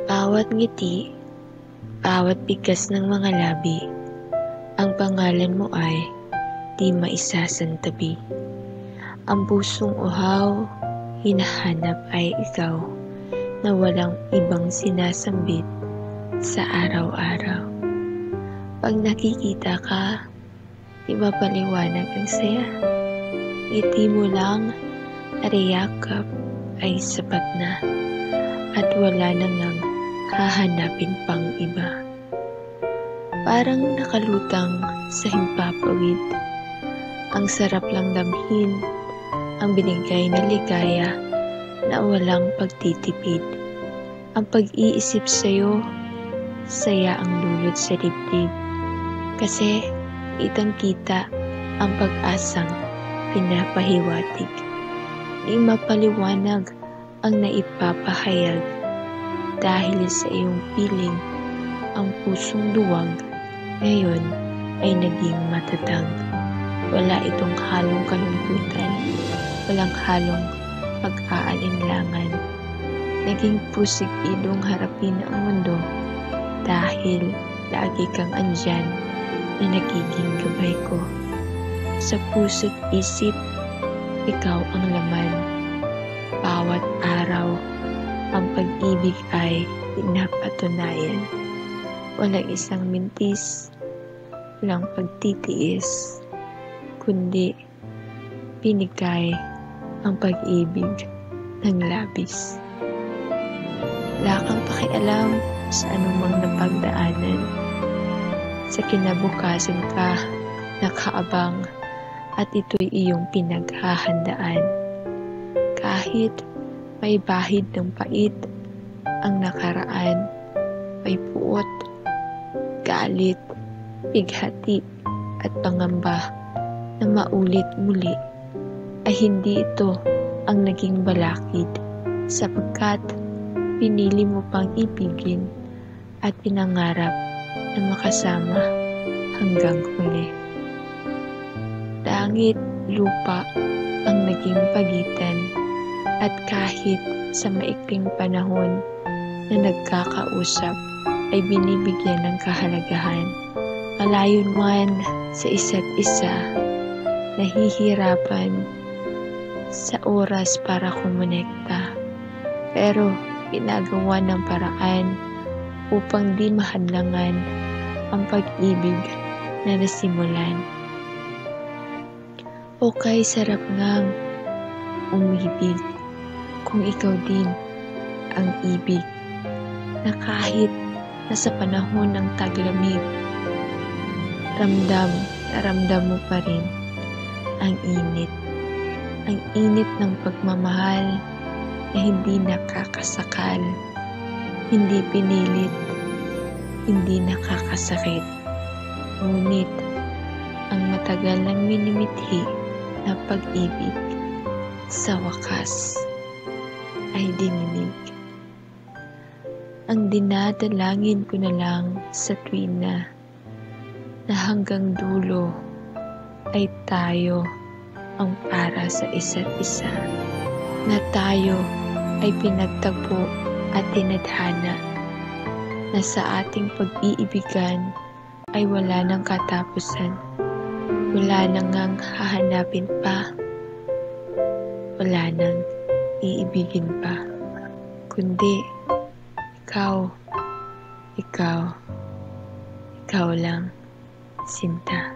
Bawat ngiti, bawat bigkas ng mga labi, ang pangalan mo ay di maisasantabi. Ang pusong uhaw, hinahanap ay ikaw, na walang ibang sinasambit sa araw-araw. Pag nakikita ka, di mapaliwanag ang saya. Ngiti mo lang, ariyakap ay sapat na, at wala nang hahanapin pang iba. Parang nakalutang sa himpapawid, ang sarap lang damhin, ang binigay na ligaya na walang pagtitipid. Ang pag-iisip sa'yo, saya ang dulot sa dibdib. Kasi kitang-kita ang pag-asang pinapahiwatig. Di mapaliwanag ang naipapahayag. Dahil sa iyong piling, ang pusong duwag ngayon ay naging matatag. Wala itong halong kalungkutan, walang halong pag-aalinlangan. Naging pusigidong harapin ang mundo dahil lagi kang andyan na nagiging gabay ko. Sa puso't isip, ikaw ang laman. Bawat araw, ang pag-ibig ay pinapatunayan. Walang isang mintis, walang pagtitiis, kundi binigay ang pag-ibig ng labis. Wala kang pakialam sa anumang napagdaanan. Sa kinabukasan ka nakaabang at ito'y iyong pinaghahandaan. Kahit may bahid ng pait ang nakaraan, may puot, galit, bighati at pangamba na maulit muli, ay hindi ito ang naging balakid, sapagkat pinili mo pang ibigin at pinangarap na makasama hanggang huli. Langit, lupa ang naging pagitan, at kahit sa maikling panahon na nagkakausap ay binibigyan ng kahalagahan. Malayo man sa isa't isa, nahihirapan sa oras para kumonekta, pero ginagawa ng paraan upang di mahadlangan ang pag-ibig na nasimulan. Okay, sarap ngang umibig kung ikaw din ang ibig, na kahit nasa panahon ng taglamig, ramdam na ramdam mo pa rin ang init ng pagmamahal na hindi nakakasakal, hindi pinilit, hindi nakakasakit. Ngunit ang matagal ng minimithi na pag-ibig sa wakas ay dininig. Ang dinadalangin ko na lang sa tuwina na hanggang dulo ay tayo ang para sa isa't isa, na tayo ay pinagtagpo at tinadhana, na sa ating pag-iibigan ay wala nang katapusan, wala nang hahanapin pa, wala nang iibigin pa, kundi ikaw lang, Sinta.